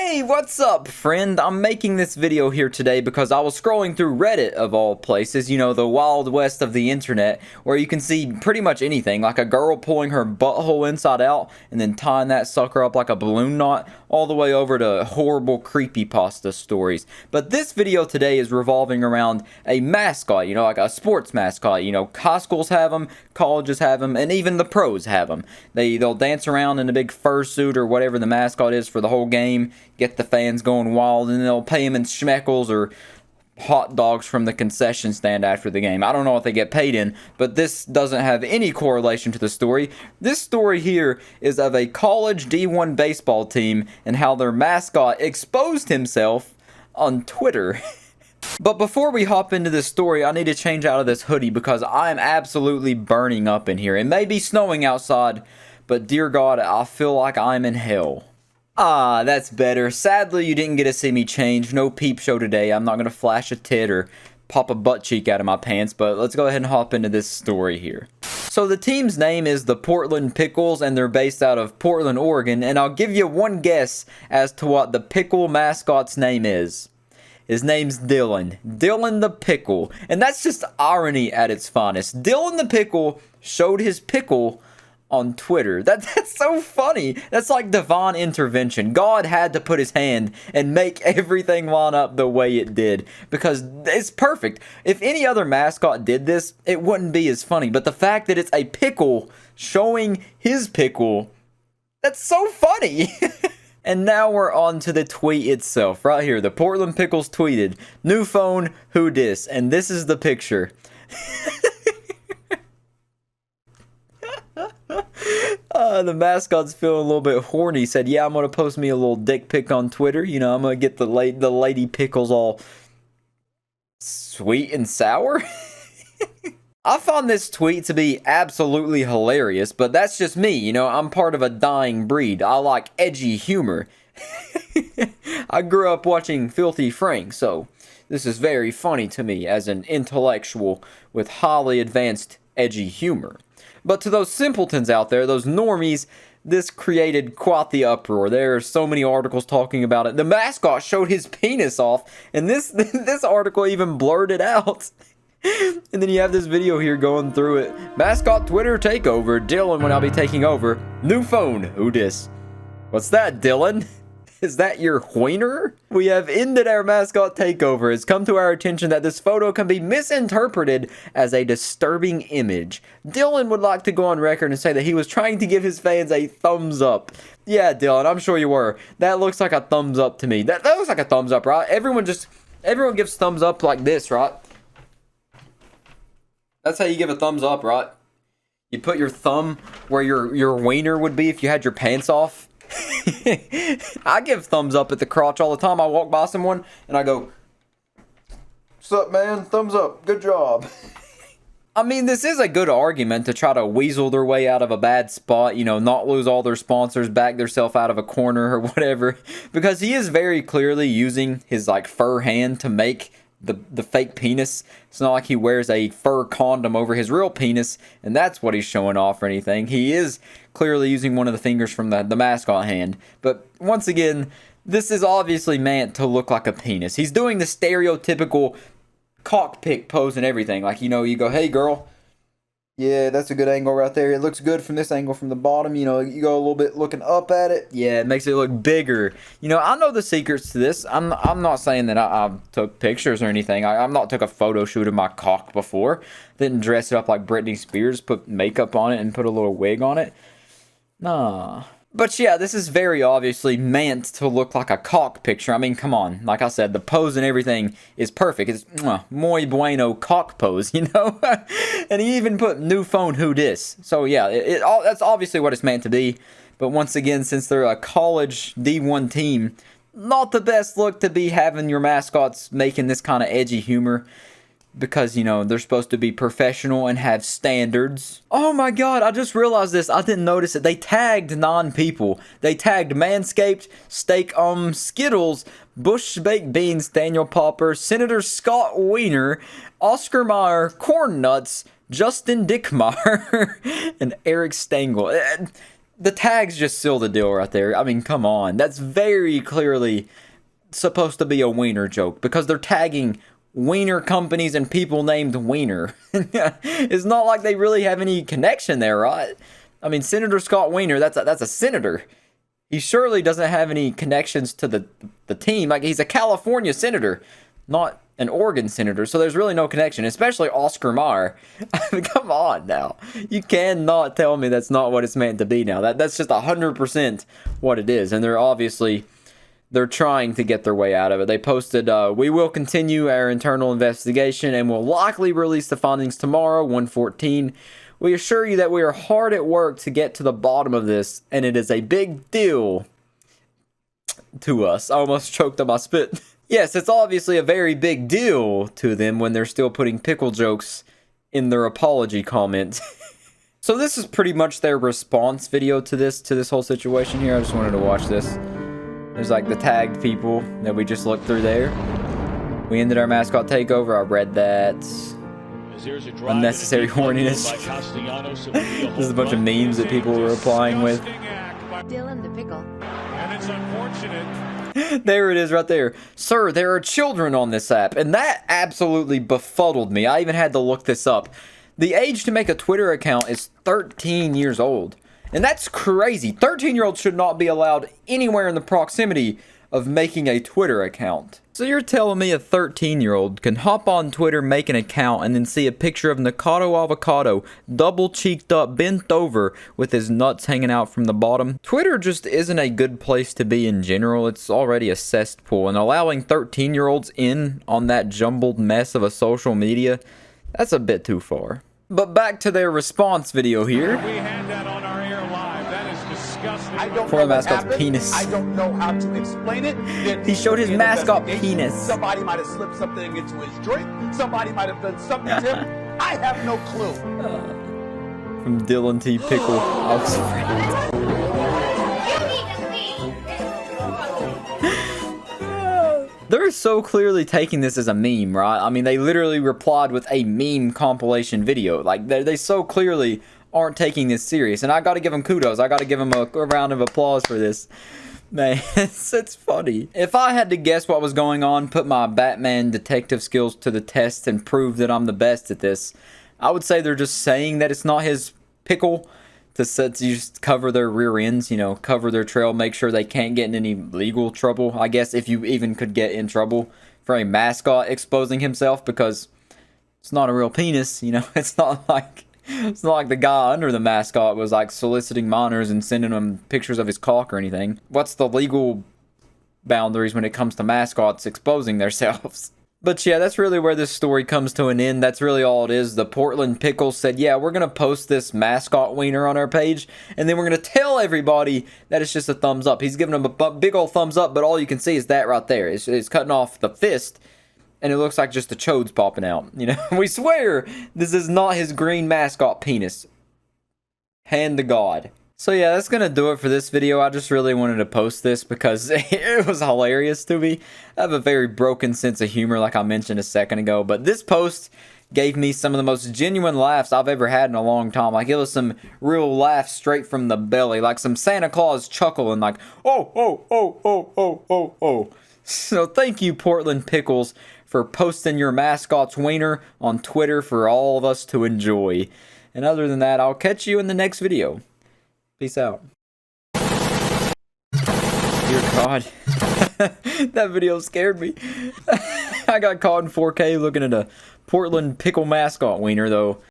Hey, what's up, friend? I'm making this video here today because I was scrolling through Reddit of all places, you know, the wild west of the internet, where you can see pretty much anything, like a girl pulling her butthole inside out and then tying that sucker up like a balloon knot, all the way over to horrible creepypasta stories. But this video today is revolving around a mascot, you know, like a sports mascot. You know, high schools have them, colleges have them, and even the pros have them. They'll dance around in a big fursuit or whatever the mascot is for the whole game, get the fans going wild, and they'll pay them in schmeckles or hot dogs from the concession stand after the game. I don't know what they get paid in, but this doesn't have any correlation to the story. This story here is of a college D1 baseball team and how their mascot exposed himself on Twitter. But before we hop into this story, I need to change out of this hoodie because I am absolutely burning up in here. It may be snowing outside, but dear God, I feel like I'm in hell. Ah, that's better. Sadly, you didn't get to see me change. No peep show today. I'm not going to flash a tit or pop a butt cheek out of my pants, but let's go ahead and hop into this story here. So the team's name is the Portland Pickles, and they're based out of Portland, Oregon, and I'll give you one guess as to what the pickle mascot's name is. His name's Dylan. Dylan the Pickle. And that's just irony at its finest. Dylan the Pickle showed his pickle on Twitter. That's so funny. That's like divine intervention. God had to put his hand and make everything line up the way it did because it's perfect. If any other mascot did this, it wouldn't be as funny. But the fact that it's a pickle showing his pickle, that's so funny. And now we're on to the tweet itself. Right here, the Portland Pickles tweeted, "New phone, who dis?" And this is the picture. The mascot's feeling a little bit horny. He said, "Yeah, I'm gonna post me a little dick pic on Twitter. You know, I'm gonna get the lady Pickles all sweet and sour." I found this tweet to be absolutely hilarious, but that's just me. You know, I'm part of a dying breed. I like edgy humor. I grew up watching Filthy Frank, so this is very funny to me as an intellectual with highly advanced edgy humor. But to those simpletons out there, those normies, this created quite the uproar. There are so many articles talking about it. The mascot showed his penis off, and this article even blurred it out. And then you have this video here going through it. Mascot Twitter takeover. Dylan will now be taking over. New phone. Who dis? What's that, Dylan? Is that your wiener? We have ended our mascot takeover. It's come to our attention that this photo can be misinterpreted as a disturbing image. Dylan would like to go on record and say that he was trying to give his fans a thumbs up. Yeah, Dylan, I'm sure you were. That looks like a thumbs up to me. That looks like a thumbs up, right? Everyone gives thumbs up like this, right? That's how you give a thumbs up, right? You put your thumb where your wiener would be if you had your pants off. I give thumbs up at the crotch all the time. I walk by someone and I go, "Sup, man? Thumbs up. Good job." I mean, this is a good argument to try to weasel their way out of a bad spot, you know, not lose all their sponsors, back themselves out of a corner or whatever, because he is very clearly using his, like, fur hand to make the fake penis. It's not like he wears a fur condom over his real penis and that's what he's showing off or anything. He is clearly using one of the fingers from the mascot hand. But once again, this is obviously meant to look like a penis. He's doing the stereotypical cockpit pose and everything. Like, you know, you go, "Hey girl, yeah, that's a good angle right there. It looks good from this angle from the bottom." You know, you go a little bit looking up at it. Yeah, it makes it look bigger. You know, I know the secrets to this. I'm not saying that I took pictures or anything. I'm not took a photo shoot of my cock before. Didn't dress it up like Britney Spears, put makeup on it and put a little wig on it. Nah. But yeah, this is very obviously meant to look like a cock picture. I mean, come on. Like I said, the pose and everything is perfect. It's muy bueno cock pose, you know? And he even put "new phone, who dis?" So yeah, that's obviously what it's meant to be. But once again, since they're a college D1 team, not the best look to be having your mascots making this kind of edgy humor. Because, you know, they're supposed to be professional and have standards. Oh my God, I just realized this. I didn't notice it. They tagged 9 people. They tagged Manscaped, Steak Skittles, Bush Baked Beans, Daniel Popper, Senator Scott Wiener, Oscar Mayer, Corn Nuts, Justin Dickmeyer, and Eric Stengel. The tags just seal the deal right there. I mean, come on. That's very clearly supposed to be a wiener joke because they're tagging wiener companies and people named Wiener. It's not like they really have any connection there, right? I mean, Senator Scott Wiener, that's a senator. He surely doesn't have any connections to the team. Like, he's a California senator, not an Oregon senator, so there's really no connection, especially Oscar Mayer. I mean, come on now. You cannot tell me that's not what it's meant to be now. That's just 100% what it is, and they're trying to get their way out of it. They posted, we will continue our internal investigation and will likely release the findings tomorrow, 1/14. We assure you that we are hard at work to get to the bottom of this, and it is a big deal to us. I almost choked on my spit. Yes, it's obviously a very big deal to them when they're still putting pickle jokes in their apology comment. So this is pretty much their response video to this whole situation here. I just wanted to watch this. There's like the tagged people that we just looked through there. We ended our mascot takeover. I read that. Unnecessary horniness. This is a bunch of memes that people were replying with. Dylan the Pickle. And it's unfortunate. There it is right there. Sir, there are children on this app, and that absolutely befuddled me. I even had to look this up. The age to make a Twitter account is 13 years old. And that's crazy. 13-year-olds should not be allowed anywhere in the proximity of making a Twitter account. So you're telling me a 13-year-old can hop on Twitter, make an account, and then see a picture of Nikado Avocado double-cheeked up, bent over, with his nuts hanging out from the bottom? Twitter just isn't a good place to be in general. It's already a cesspool, and allowing 13-year-olds in on that jumbled mess of a social media, that's a bit too far. But back to their response video here. We had that on our air live. That is disgusting. I don't For know the mascot's what happened. penis. I don't know how to explain it. He showed his mascot Investigation. penis. Somebody might have slipped something into his drink. Somebody might have done something to him. I have no clue. From Dylan T. Pickle. I was They're so clearly taking this as a meme, right? I mean, they literally replied with a meme compilation video. Like, they so clearly aren't taking this serious. And I gotta give them kudos. I gotta give them a round of applause for this. Man, it's funny. If I had to guess what was going on, put my Batman detective skills to the test, and prove that I'm the best at this, I would say they're just saying that it's not his pickle to just cover their rear ends, you know, cover their trail, make sure they can't get in any legal trouble. I guess if you even could get in trouble for a mascot exposing himself, because it's not a real penis, you know. It's not like the guy under the mascot was like soliciting minors and sending them pictures of his cock or anything. What's the legal boundaries when it comes to mascots exposing themselves? But yeah, that's really where this story comes to an end. That's really all it is. The Portland Pickles said, yeah, we're going to post this mascot wiener on our page, and then we're going to tell everybody that it's just a thumbs up. He's giving them a big old thumbs up, but all you can see is that right there. It's cutting off the fist, and it looks like just the chodes popping out. You know, we swear this is not his green mascot penis. Hand to God. So yeah, that's going to do it for this video. I just really wanted to post this because it was hilarious to me. I have a very broken sense of humor, like I mentioned a second ago. But this post gave me some of the most genuine laughs I've ever had in a long time. Like, it was some real laughs straight from the belly. Like some Santa Claus chuckle and like, oh, oh, oh, oh, oh, oh, oh. So thank you, Portland Pickles, for posting your mascot's wiener on Twitter for all of us to enjoy. And other than that, I'll catch you in the next video. Peace out. Dear God. That video scared me. I got caught in 4K looking at a Portland Pickle mascot wiener, though.